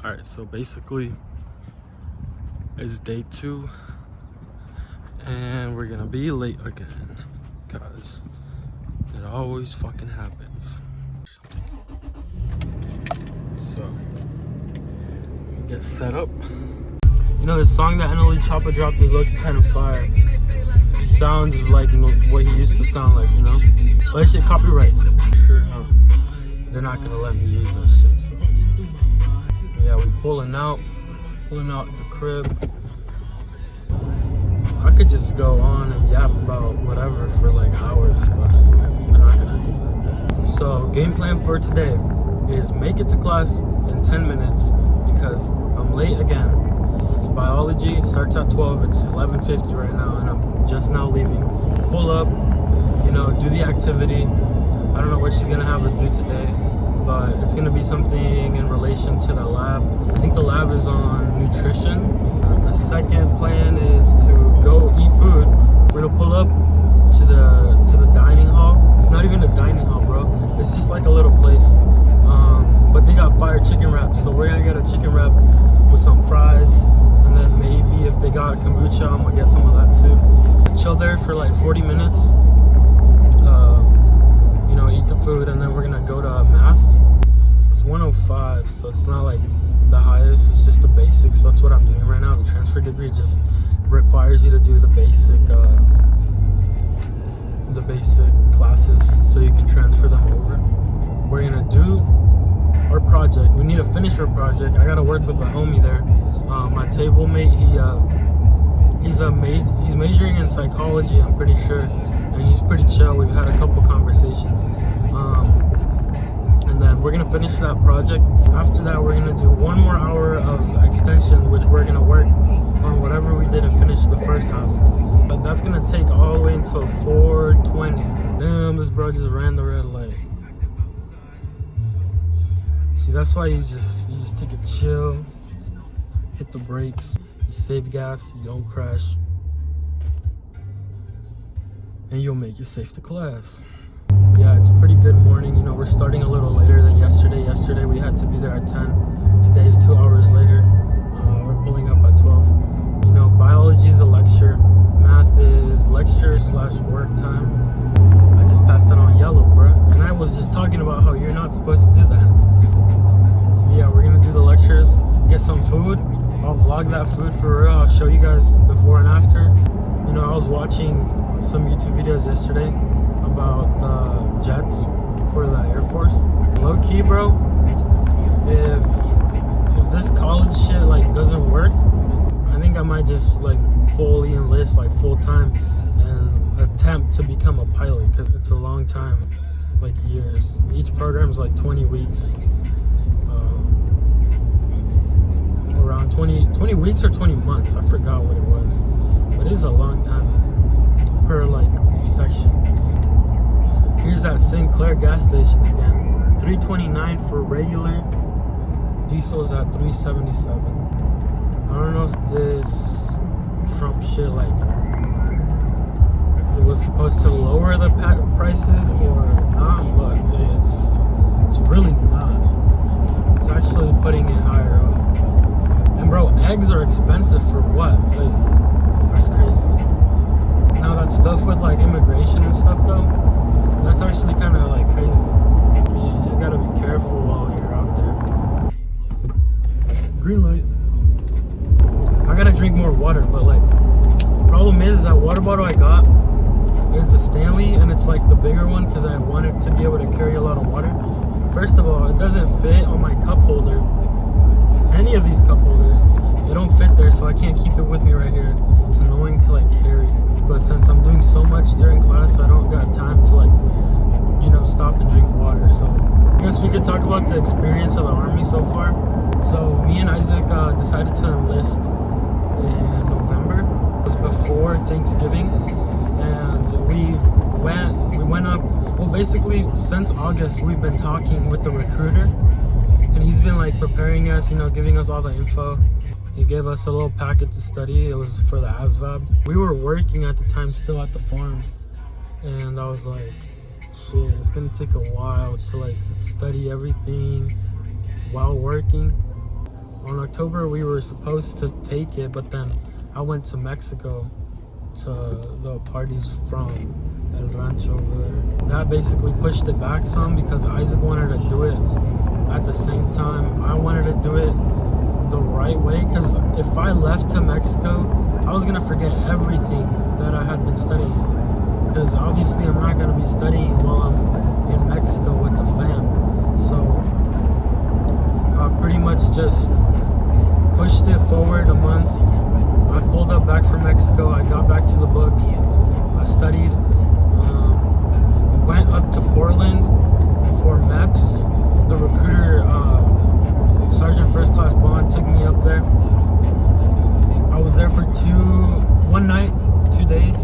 Alright, so basically it's day 2 and we're gonna be late again because it always fucking happens. So we get set up. You know, this song that NLE Choppa dropped is low-key kind of fire. He sounds like what he used to sound like, you know? But that shit copyright. Sure, huh? They're not gonna let me use that shit, so yeah, we pulling out the crib. I could just go on and yap about whatever for like hours, but I'm not gonna do that. So game plan for today is make it to class in 10 minutes because I'm late again. It's biology, starts at 12, it's 11:50 right now and I'm just now leaving. Pull up, you know, do the activity. I don't know what she's gonna have us do today, but it's gonna be something in relation to the lab. I think the lab is on nutrition. The second plan is to go eat food. We're gonna pull up to the dining hall. It's not even a dining hall, bro. It's just like a little place. But they got fire chicken wraps, so we're gonna get a chicken wrap with some fries, and then maybe if they got kombucha, I'm gonna get some of that too. Chill there for like 40 minutes. You know, eat the food, and then we're gonna go to math. It's 105, so it's not like the highest, it's just the basics. That's what I'm doing right now. The transfer degree just requires you to do the basic classes so you can transfer them over. We're gonna do our project. We need to finish our project. I gotta work with the homie there. My table mate, he's majoring in psychology, I'm pretty sure, and he's pretty chill. We've had a couple conversations. And then we're gonna finish that project. After that, we're gonna do 1 more hour of extension, which we're gonna work on whatever we did and finish the first half. But that's gonna take all the way until 4:20. Damn, this bro just ran the red light. See, that's why you just take a chill, hit the brakes, you save gas, you don't crash, and you'll make it safe to class. Yeah, it's a pretty good morning. You know, we're starting a little later than yesterday. Yesterday we had to be there at 10. Today is 2 hours later. We're pulling up at 12. You know, biology is a lecture. Math is lecture/work time. I just passed that on yellow, bruh. And I was just talking about how you're not supposed to do that. Yeah, we're gonna do the lectures, get some food. I'll vlog that food for real. I'll show you guys before and after. You know, I was watching some YouTube videos yesterday about the jets for the Air Force. Low key, bro, if this college shit like doesn't work, I think I might just like fully enlist like full time and attempt to become a pilot, because it's a long time, like years. Each program's like 20 weeks. Around 20 weeks or 20 months, I forgot what it was, but it is a long time per like section. Here's that Sinclair gas station again. $3.29 for regular. Diesel's at $3.77. I don't know if this Trump shit like it was supposed to lower the prices or not, but it's really not. It's actually putting it higher up. And bro, eggs are expensive for what? Like, that's crazy. Now that stuff with like immigration and stuff though, that's actually kind of like crazy. You just gotta be careful while you're out there. Green light. I gotta drink more water, but like, the problem is that water bottle I got is the Stanley, and it's like the bigger one because I wanted to be able to carry a lot of water. First of all, it doesn't fit on my cup holder. Any of these cup holders, they don't fit there, so I can't keep it with me right here. It's annoying to like carry, but since I'm doing so much during class, I don't got time to like, you know, stop and drink water. So I guess we could talk about the experience of the Army so far. So me and Isaac decided to enlist in November. It was before Thanksgiving, and we went up. Well, basically since August we've been talking with the recruiter, and he's been like preparing us, you know, giving us all the info. He gave us a little packet to study. It was for the ASVAB. We were working at the time still at the farm, and I was like, shit, it's gonna take a while to like study everything while working. on October we were supposed to take it, but then I went to Mexico to the parties from El Rancho over there. That basically pushed it back some because Isaac wanted to do it at the same time. I wanted to do it the right way, because if I left to Mexico, I was gonna forget everything that I had been studying, because obviously I'm not gonna be studying while I'm in Mexico with the fam. So I pretty much just pushed it forward a month. I pulled up back from Mexico. I got back to the books. I studied. Went up to Portland for MEPS. The recruiter, Sergeant First Class Bond, took me up there. I was there for one night, 2 days.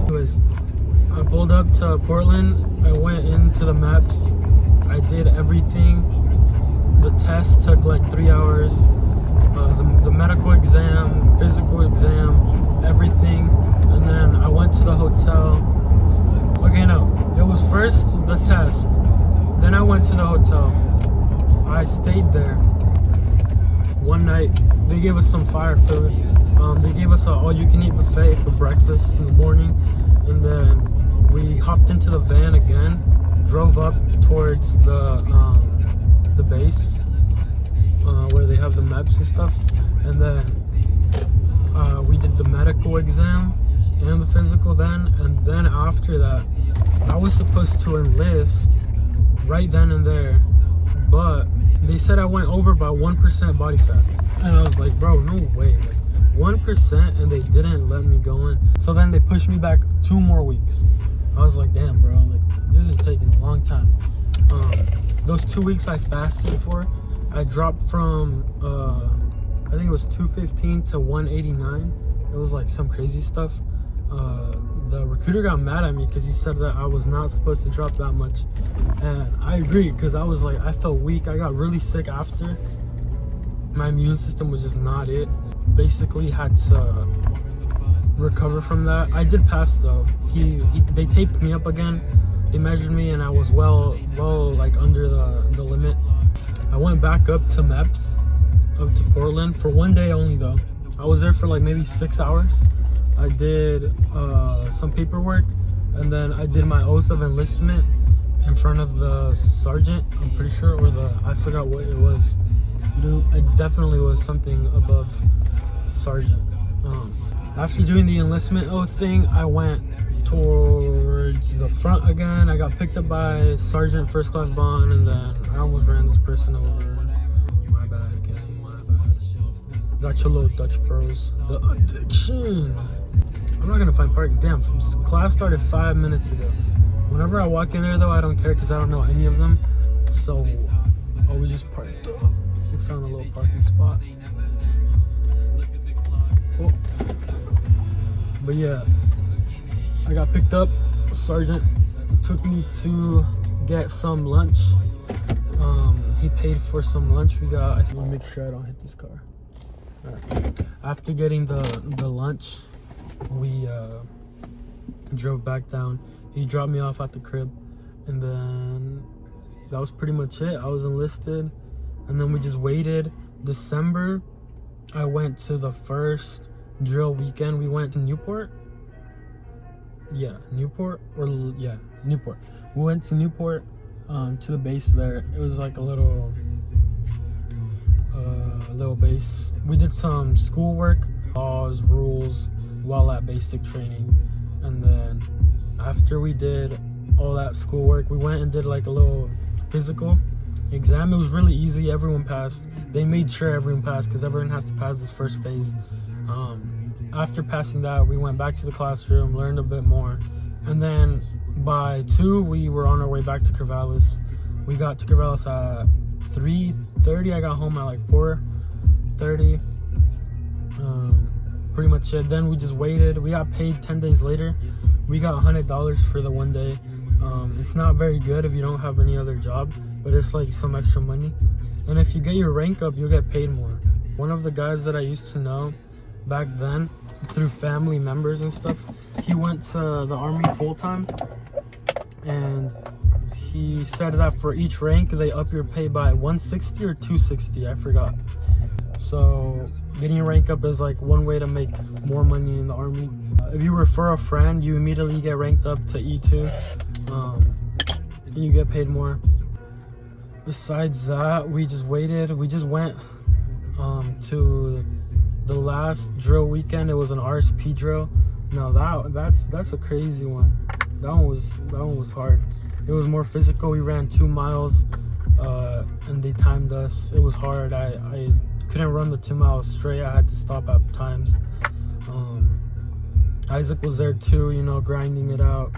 I pulled up to Portland. I went into the MEPS. I did everything. The test took like 3 hours. The medical exam, physical exam, everything. And then I went to the hotel. Okay, no. It was first the test. Then I went to the hotel. I stayed there one night. They gave us some fire food. They gave us a all-you-can-eat buffet for breakfast in the morning. And then we hopped into the van again, drove up towards the base where they have the MEPS and stuff. And then we did the medical exam and the physical then. And then after that, I was supposed to enlist right then and there, but they said I went over by 1% body fat. And I was like, bro, no way. Like, 1%, and they didn't let me go in. So then they pushed me back 2 more weeks. I was like, damn, bro, like, this is taking a long time. Those 2 weeks I fasted for, I dropped from, I think it was 215 to 189. It was like some crazy stuff. The recruiter got mad at me because he said that I was not supposed to drop that much. And I agreed, because I was like, I felt weak. I got really sick after. My immune system was just not it. Basically had to recover from that. I did pass though. They taped me up again. They measured me and I was well like under the limit. I went back up to MEPS, up to Portland for 1 day only though. I was there for like maybe 6 hours. I did some paperwork, and then I did my oath of enlistment in front of the sergeant, I'm pretty sure, or I forgot what it was. It definitely was something above sergeant. After doing the enlistment oath thing, I went towards the front again. I got picked up by Sergeant First Class Bond, and then I almost ran this person over. My bad again, my bad. Got your little Dutch bros. The addiction. I'm not gonna find parking. Damn, class started 5 minutes ago. Whenever I walk in there though, I don't care because I don't know any of them. So, we just parked up. We found a little parking spot. Cool. But yeah, I got picked up. Sergeant took me to get some lunch. He paid for some lunch we got. I want to make sure I don't hit this car. Alright. After getting the lunch, we drove back down. He dropped me off at the crib, and then that was pretty much it. I was enlisted, and then we just waited. December, I went to the first drill weekend. We went to Newport. Newport. We went to Newport, to the base there. It was like a little base. We did some schoolwork, laws, rules, while at basic training. And then after we did all that schoolwork, we went and did like a little physical exam. It was really easy. Everyone passed. They made sure everyone passed because everyone has to pass this first phase. After passing that, we went back to the classroom, learned a bit more, and then by 2 we were on our way back to Corvallis. We got to Corvallis at 3:30. I got home at like 4:30. Pretty much it. Then we just waited. We got paid 10 days later. We got $100 for the 1 day. It's not very good if you don't have any other job, but it's like some extra money. And if you get your rank up, you'll get paid more. One of the guys that I used to know back then through family members and stuff, he went to the army full-time, and he said that for each rank they up your pay by 160 or 260, I forgot. So getting a rank up is like one way to make more money in the army. If you refer a friend, you immediately get ranked up to E2, and you get paid more. Besides that, we just waited. We just went to the last drill weekend. It was an RSP drill. Now that's a crazy one. That one was hard. It was more physical. We ran 2 miles, and they timed us. It was hard. I couldn't run the 2 miles straight. I had to stop at times. Isaac was there too, you know, grinding it out,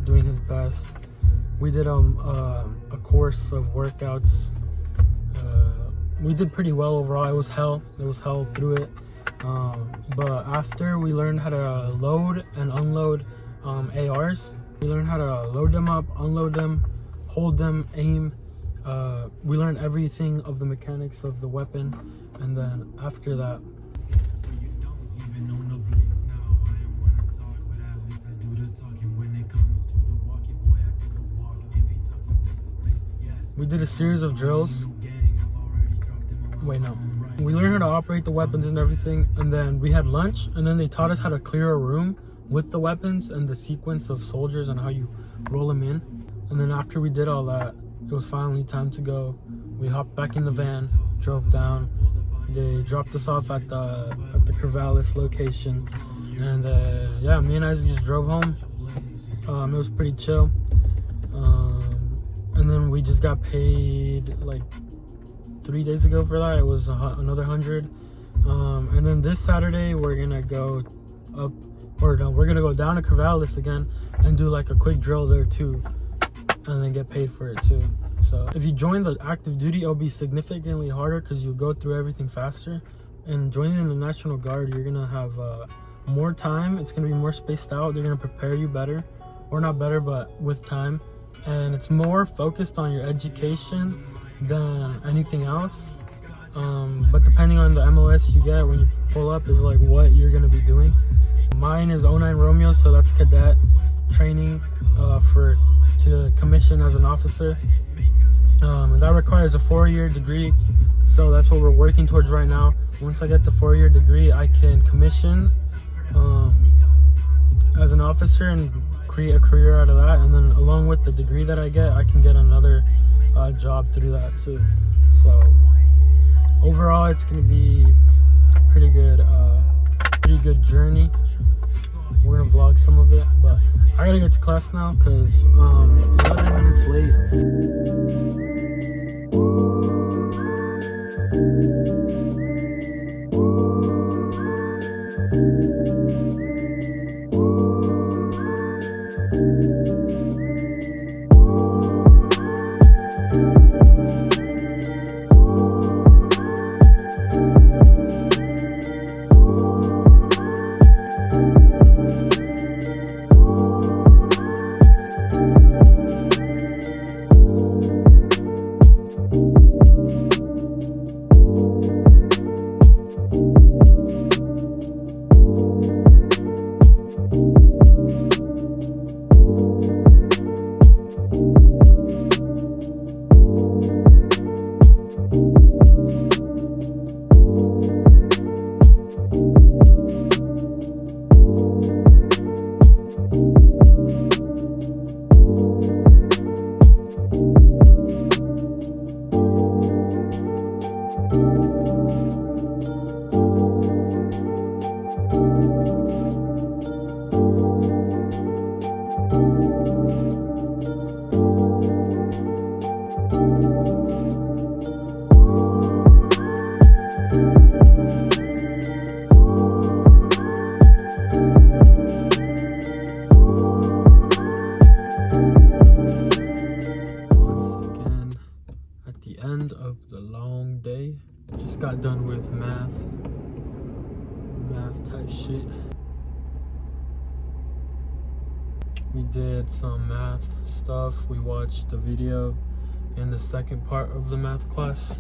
doing his best. We did a course of workouts. We did pretty well overall. It was hell through it. But after, we learned how to load and unload ARs. We learned how to load them up, unload them, hold them, aim. We learned everything of the mechanics of the weapon, and then after that, we did a series of drills. Wait, no. We learned how to operate the weapons and everything, and then we had lunch, and then they taught us how to clear a room with the weapons and the sequence of soldiers and how you roll them in. And then after we did all that, it was finally time to go. We hopped back in the van, drove down. They dropped us off at the Corvallis location, and yeah, me and Isaac just drove home. It was pretty chill. And then we just got paid like 3 days ago for that. It was another 100. And then this Saturday we're gonna go up, or no, we're gonna go down to Corvallis again and do like a quick drill there too, and then get paid for it too. So if you join the active duty, it'll be significantly harder because you go through everything faster. And joining the National Guard, you're gonna have more time. It's gonna be more spaced out. They're gonna prepare you better, or not better, but with time. And it's more focused on your education than anything else. But depending on the MLS you get when you pull up is like what you're gonna be doing. Mine is 09 Romeo, so that's cadet training to commission as an officer. And that requires a 4-year degree, so that's what we're working towards right now. Once I get the 4-year degree, I can commission as an officer and create a career out of that. And then along with the degree that I get, I can get another job through that too. So overall, it's gonna be pretty good journey. We're gonna vlog some of it, but I gotta get to class now because 11 minutes late. Got done with math type shit. We did some math stuff. We watched the video in the second part of the math class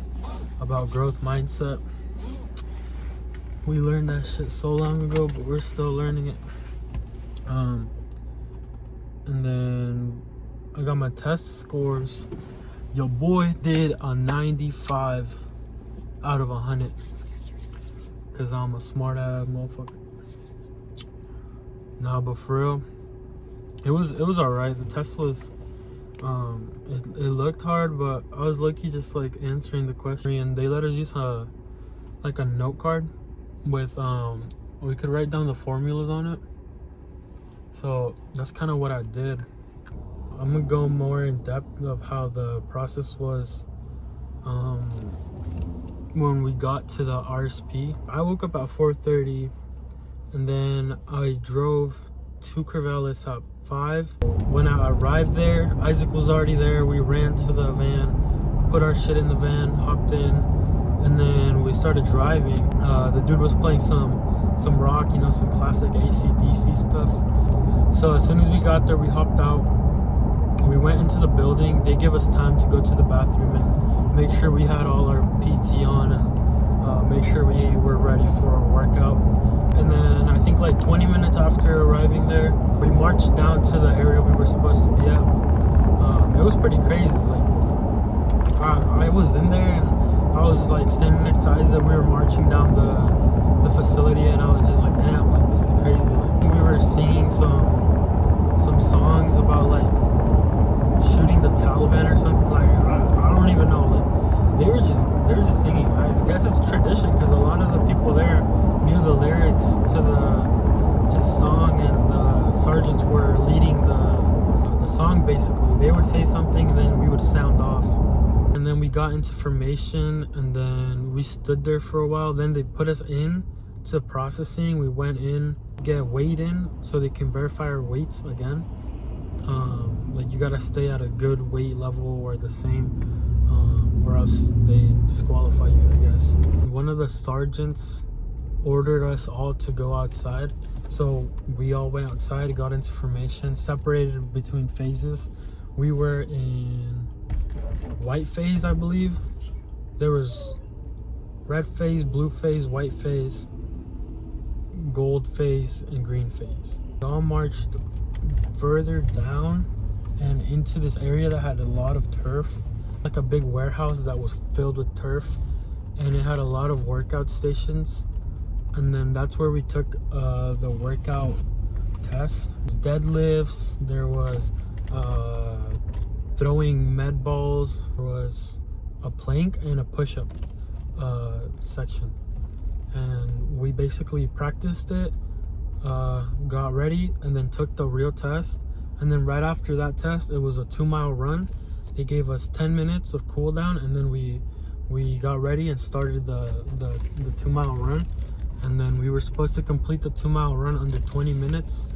about growth mindset. We learned that shit so long ago, but we're still learning it. And then I got my test scores. Your boy did a 95 out of 100 because I'm a smart ass motherfucker. Nah, but for real, it was alright. The test was it looked hard, but I was lucky just like answering the question, and they let us use a note card with we could write down the formulas on it. So that's kind of what I did. I'm gonna go more in depth of how the process was when we got to the RSP. I woke up at 4:30, and then I drove to Corvallis at 5. When I arrived there, Isaac was already there. We ran to the van, put our shit in the van, hopped in, and then we started driving. The dude was playing some rock, you know, some classic AC/DC stuff. So as soon as we got there, we hopped out. We went into the building. They gave us time to go to the bathroom and make sure we had all our PT on and make sure we were ready for a workout. And then I think like 20 minutes after arriving there, we marched down to the area we were supposed to be at. It was pretty crazy. Like I was in there and I was like standing next to Isaac. We were marching down the facility, and I was just like, damn, like this is crazy. Like we were singing some songs about like shooting the Taliban or something. Like I don't even know. Like they were just singing. I guess it's tradition because a lot of the people there knew the lyrics to the song, and the sergeants were leading the song. Basically, they would say something and then we would sound off, and then we got into formation, and then we stood there for a while. Then they put us in to processing. We went in, get weighed in so they can verify our weights again. Like you gotta stay at a good weight level or the same, or else they disqualify you, I guess. One of the sergeants ordered us all to go outside, so we all went outside, got into formation, separated between phases. We were in white phase, I believe. There was red phase, blue phase, white phase, gold phase, and green phase. We all marched further down and into this area that had a lot of turf, like a big warehouse that was filled with turf, and it had a lot of workout stations. And then that's where we took the workout test. Deadlifts, there was throwing med balls, there was a plank and a push-up section, and we basically practiced it, got ready, and then took the real test. And then right after that test, it was a 2-mile run. They gave us 10 minutes of cool down, and then we got ready and started the 2-mile run. And then we were supposed to complete the 2-mile run under 20 minutes.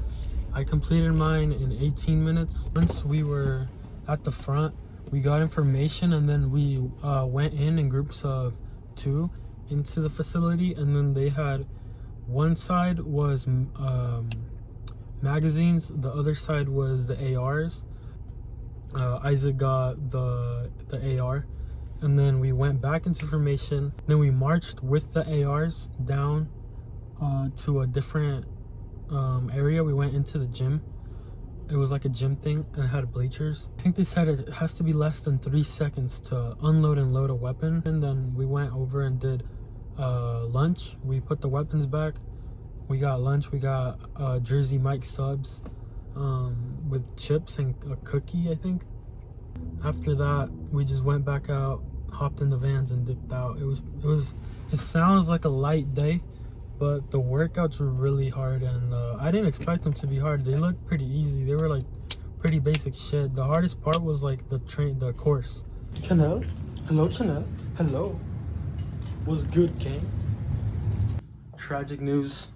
I completed mine in 18 minutes. Once we were at the front, we got information, and then we went in groups of 2 into the facility. And then they had one side was magazines, the other side was the ARs. Isaac got the AR, and then we went back into formation. Then we marched with the ARs down to a different area. We went into the gym. It was like a gym thing, and it had bleachers. I think they said it has to be less than 3 seconds to unload and load a weapon. And then we went over and did lunch. We put the weapons back. We got lunch. We got Jersey Mike subs with chips and a cookie, I think. After that, we just went back out, hopped in the vans, and dipped out. It sounds like a light day, but the workouts were really hard, and I didn't expect them to be hard. They looked pretty easy. They were like pretty basic shit. The hardest part was like the course. Chanel, hello Chanel, hello. What's good, gang? Tragic news.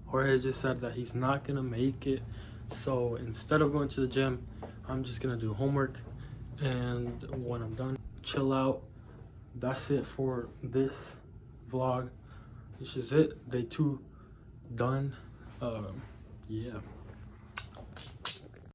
Jorge just said that he's not gonna make it. So instead of going to the gym, I'm just gonna do homework, and when I'm done, chill out. That's it for this vlog. This is it. Day 2 done. Yeah.